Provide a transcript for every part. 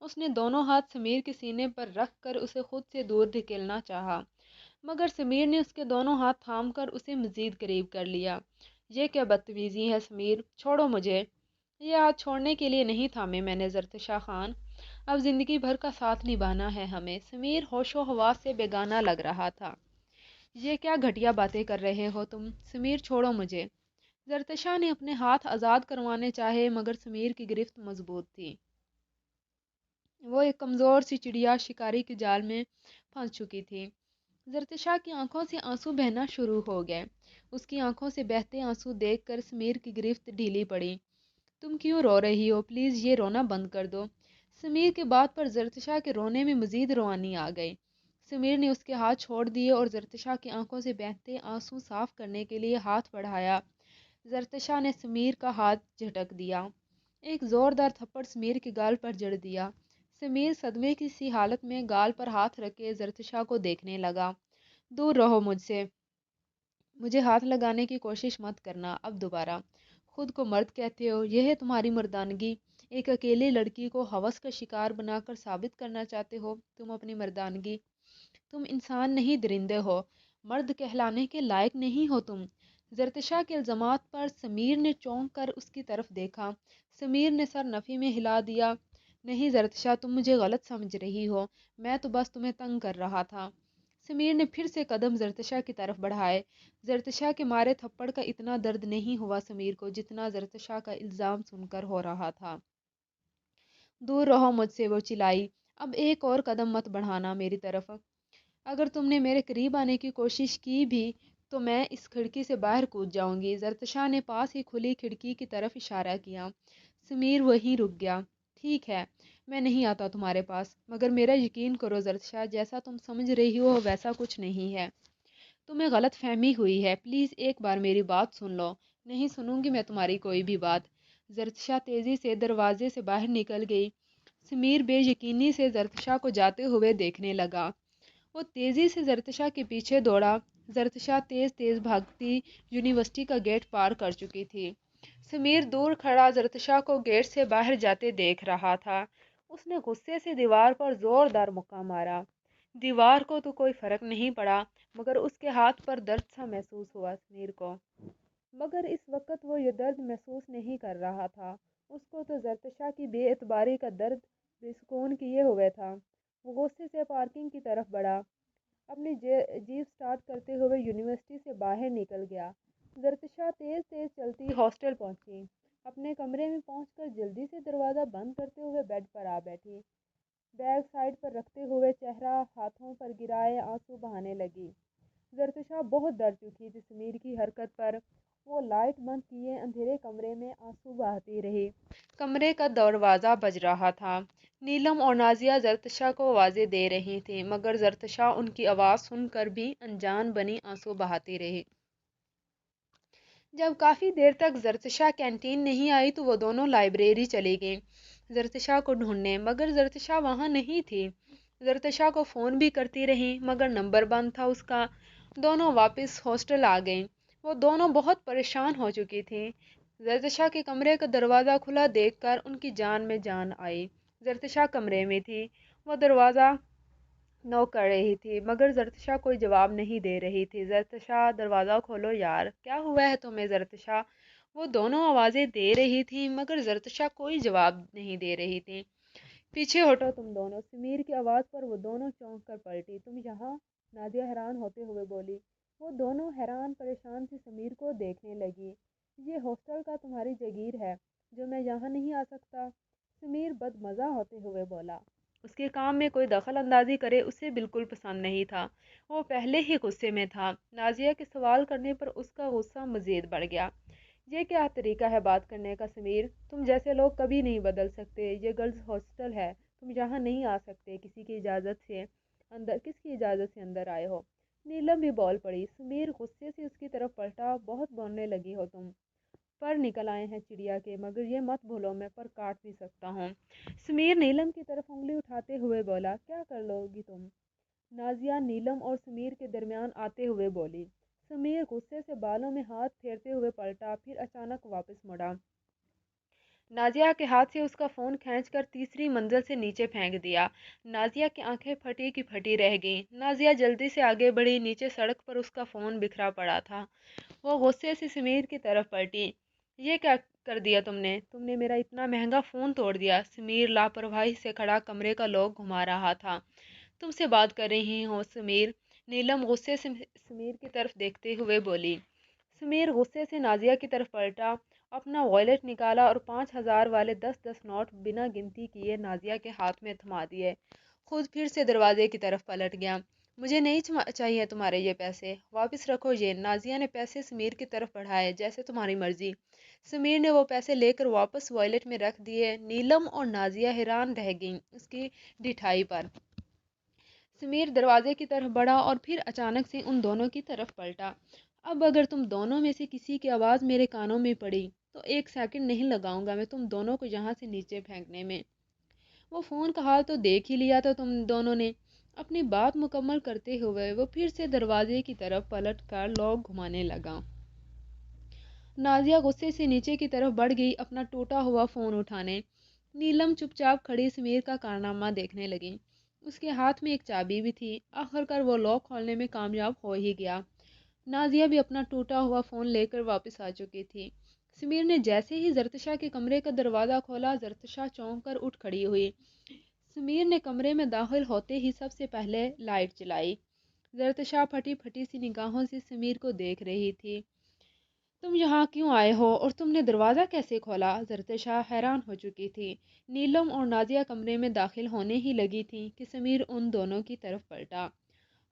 اس نے دونوں ہاتھ سمیر کے سینے پر رکھ کر اسے خود سے دور دھکیلنا چاہا، مگر سمیر نے اس کے دونوں ہاتھ تھام کر اسے مزید قریب کر لیا۔ یہ کیا بدتمیزی ہے سمیر، چھوڑو مجھے۔ یہ ہاتھ چھوڑنے کے لیے نہیں تھامے میں نے زرتشا خان، اب زندگی بھر کا ساتھ نبھانا ہے ہمیں۔ سمیر ہوش و حواس سے بیگانہ لگ رہا تھا۔ یہ کیا گھٹیا باتیں کر رہے ہو تم؟ سمیر چھوڑو مجھے۔ زرتشا نے اپنے ہاتھ آزاد کروانے چاہے مگر سمیر کی گرفت مضبوط تھی۔ وہ ایک کمزور سی چڑیا شکاری کے جال میں پھنس چکی تھی۔ زرتشا کی آنکھوں سے آنسو بہنا شروع ہو گئے۔ اس کی آنکھوں سے بہتے آنسو دیکھ کر سمیر کی گرفت ڈھیلی پڑی۔ تم کیوں رو رہی ہو؟ پلیز یہ رونا بند کر دو۔ سمیر کے بات پر زرتشا کے رونے میں مزید روانی آ گئی۔ سمیر نے اس کے ہاتھ چھوڑ دیے اور زرتشا کی آنکھوں سے بہتے آنسو صاف کرنے کے لیے ہاتھ بڑھایا۔ زرتشا نے سمیر کا ہاتھ جھٹک دیا۔ ایک زوردار تھپڑ سمیر کے گال پر جڑ دیا۔ سمیر صدمے کی سی حالت میں گال پر ہاتھ رکھے زرتشا کو دیکھنے لگا۔ دور رہو مجھ سے، مجھے ہاتھ لگانے کی کوشش مت کرنا اب دوبارہ۔ خود کو مرد کہتے ہو، یہ ہے تمہاری مردانگی؟ ایک اکیلی لڑکی کو ہوس کا شکار بنا کر ثابت کرنا چاہتے ہو تم اپنی مردانگی؟ تم انسان نہیں درندے ہو، مرد کہلانے کے لائق نہیں ہو تم۔ زرتشا کے الزامات پر سمیر نے چونک کر اس کی طرف دیکھا۔ سمیر نے سر نفی میں ہلا دیا۔ نہیں زرتشا، تم مجھے غلط سمجھ رہی ہو، میں تو بس تمہیں تنگ کر رہا تھا۔ سمیر نے پھر سے قدم زرتشا کی طرف بڑھائے۔ زرتشا کے مارے تھپڑ کا اتنا درد نہیں ہوا سمیر کو جتنا زرتشا کا الزام سن کر ہو رہا تھا۔ دور رہو مجھ سے، وہ چلائی۔ اب ایک اور قدم مت بڑھانا میری طرف۔ اگر تم نے میرے قریب آنے کی کوشش کی بھی تو میں اس کھڑکی سے باہر کود جاؤں گی۔ زرتشا نے پاس ہی کھلی کھڑکی کی طرف اشارہ کیا۔ سمیر وہیں رک گیا۔ ٹھیک ہے، میں نہیں آتا تمہارے پاس، مگر میرا یقین کرو زرتشا، جیسا تم سمجھ رہی ہو ویسا کچھ نہیں ہے۔ تمہیں غلط فہمی ہوئی ہے، پلیز ایک بار میری بات سن لو۔ نہیں سنوں گی میں تمہاری کوئی بھی بات۔ زرتشا تیزی سے دروازے سے باہر نکل گئی۔ سمیر بے یقینی سے زرتشا کو جاتے ہوئے دیکھنے لگا۔ وہ تیزی سے زرتشا کے پیچھے دوڑا۔ زرتشا تیز تیز بھاگتی یونیورسٹی کا گیٹ پار کر چکی تھی۔ سمیر دور کھڑا زرتشا کو گیٹ سے باہر جاتے دیکھ رہا تھا۔ اس نے غصے سے دیوار پر زوردار مکہ مارا۔ دیوار کو تو کوئی فرق نہیں پڑا مگر اس کے ہاتھ پر درد سا محسوس ہوا سمیر کو۔ مگر اس وقت وہ یہ درد محسوس نہیں کر رہا تھا۔ اس کو تو زرتشا کی بے اعتباری کا درد بے سکون کیے ہوئے تھا۔ وہ غصے سے پارکنگ کی طرف بڑھا۔ اپنی جیپ سٹارٹ کرتے ہوئے یونیورسٹی سے باہر نکل گیا۔ زرتشا تیز تیز چلتی ہاسٹل پہنچی۔ اپنے کمرے میں پہنچ کر جلدی سے دروازہ بند کرتے ہوئے بیڈ پر آ بیٹھی۔ بیگ سائڈ پر رکھتے ہوئے چہرہ ہاتھوں پر گرائے آنسو بہانے لگی۔ زرتشا بہت ڈر چکی تھی سمیر کی حرکت پر۔ وہ لائٹ بند کیے اندھیرے کمرے میں آنسو بہاتی رہی۔ کمرے کا دروازہ بج رہا تھا۔ نیلم اور نازیہ زرتشا کو آوازیں دے رہی تھیں مگر زرتشا ان کی آواز سن کر بھی انجان بنی آنسو بہاتی رہی۔ جب کافی دیر تک زرتشا کینٹین نہیں آئی تو وہ دونوں لائبریری چلی گئیں زرتشا کو ڈھونڈنے، مگر زرتشا وہاں نہیں تھی۔ زرتشا کو فون بھی کرتی رہیں مگر نمبر بند تھا اس کا۔ دونوں واپس ہاسٹل آ گئیں۔ وہ دونوں بہت پریشان ہو چکی تھیں۔ زرتشا کے کمرے کا دروازہ کھلا دیکھ کر ان کی جان میں جان آئی۔ زرتشا کمرے میں تھی۔ وہ دروازہ نوک کر رہی تھی مگر زرتشا کوئی جواب نہیں دے رہی تھی۔ زرتشا، دروازہ کھولو یار، کیا ہوا ہے تمہیں زرتشا؟ وہ دونوں آوازیں دے رہی تھیں مگر زرتشا کوئی جواب نہیں دے رہی تھی۔ پیچھے ہٹو تم دونوں، سمیر کی آواز پر وہ دونوں چونک کر پلٹی۔ تم یہاں؟ نازیہ حیران ہوتے ہوئے بولی۔ وہ دونوں حیران پریشان سی سمیر کو دیکھنے لگی۔ یہ ہاسٹل کا تمہاری جگیر ہے جو میں یہاں نہیں آ سکتا؟ سمیر بدمزہ ہوتے ہوئے بولا۔ اس کے کام میں کوئی دخل اندازی کرے اسے بالکل پسند نہیں تھا۔ وہ پہلے ہی غصے میں تھا۔ نازیہ کے سوال کرنے پر اس کا غصہ مزید بڑھ گیا۔ یہ کیا طریقہ ہے بات کرنے کا سمیر؟ تم جیسے لوگ کبھی نہیں بدل سکتے۔ یہ گرلز ہاسٹل ہے، تم یہاں نہیں آ سکتے۔ کس کی اجازت سے اندر آئے ہو؟ نیلم بھی بول پڑی۔ سمیر غصے سے اس کی طرف پلٹا۔ بہت بولنے لگی ہو تم۔ پر نکل آئے ہیں چڑیا کے، مگر یہ مت بھولو میں پر کاٹ بھی سکتا ہوں۔ سمیر نیلم کی طرف انگلی اٹھاتے ہوئے بولا۔ کیا کر لو گی تم؟ نازیہ نیلم اور سمیر کے درمیان آتے ہوئے بولی۔ سمیر غصے سے بالوں میں ہاتھ پھیرتے ہوئے پلٹا، پھر اچانک واپس مڑا۔ نازیہ کے ہاتھ سے اس کا فون کھینچ کر تیسری منزل سے نیچے پھینک دیا۔ نازیہ کی آنکھیں پھٹی کی پھٹی رہ گئیں۔ نازیہ جلدی سے آگے بڑھی، نیچے سڑک پر اس کا فون بکھرا پڑا تھا۔ وہ غصے سے سمیر کی طرف پلٹی۔ یہ کیا کر دیا تم نے؟ تم نے میرا اتنا مہنگا فون توڑ دیا۔ سمیر لاپرواہی سے کھڑا کمرے کا لاک گھما رہا تھا۔ تم سے بات کر رہی ہوں سمیر، نیلم غصے سے سمیر کی طرف دیکھتے ہوئے بولی۔ سمیر غصے سے نازیہ کی طرف پلٹا، اپنا والیٹ نکالا اور 5,000 والے 10 نوٹ بنا گنتی کیے نازیہ کے ہاتھ میں تھما دیے۔ خود پھر سے دروازے کی طرف پلٹ گیا۔ مجھے نہیں چاہیے تمہارے یہ پیسے، واپس رکھو یہ۔ نازیہ نے پیسے سمیر کی طرف بڑھائے۔ جیسے تمہاری مرضی۔ سمیر نے وہ پیسے لے کر واپس والیٹ میں رکھ دیے۔ نیلم اور نازیہ حیران رہ گئیں اس کی ڈھٹائی پر۔ سمیر دروازے کی طرف بڑھا اور پھر اچانک سے ان دونوں کی طرف پلٹا۔ اب اگر تم دونوں میں سے کسی کی آواز میرے کانوں میں پڑی تو 1 سیکنڈ نہیں لگاؤں گا میں تم دونوں کو یہاں سے نیچے پھینکنے میں۔ وہ فون کا حال تو دیکھ ہی لیا تھا تم دونوں نے۔ اپنی بات مکمل کرتے ہوئے وہ پھر سے دروازے کی طرف پلٹ کر لاک گھمانے لگا۔ نازیہ غصے سے نیچے کی طرف بڑھ گئی اپنا ٹوٹا ہوا فون اٹھانے۔ نیلم چپ چاپ کھڑی سمیر کا کارنامہ دیکھنے لگی۔ اس کے ہاتھ میں ایک چابی بھی تھی۔ آخرکار وہ لاک کھولنے میں کامیاب ہو ہی گیا۔ نازیہ بھی اپنا ٹوٹا ہوا فون لے کر واپس آ چکی تھی۔ سمیر نے جیسے ہی زرتشا کے کمرے کا دروازہ کھولا، زرتشا چونک کر اٹھ کھڑی ہوئی۔ سمیر نے کمرے میں داخل ہوتے ہی سب سے پہلے لائٹ جلائی۔ زرتشا پھٹی پھٹی سی نگاہوں سے سمیر کو دیکھ رہی تھی۔ تم یہاں کیوں آئے ہو اور تم نے دروازہ کیسے کھولا؟ زرتشا حیران ہو چکی تھی۔ نیلم اور نازیہ کمرے میں داخل ہونے ہی لگی تھی کہ سمیر ان دونوں کی طرف پلٹا۔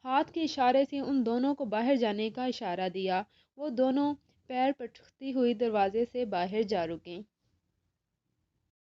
ہاتھ کے اشارے سے ان دونوں کو باہر جانے کا اشارہ دیا۔ وہ دونوں پیر پٹکتی ہوئی دروازے سے باہر جا رکیں۔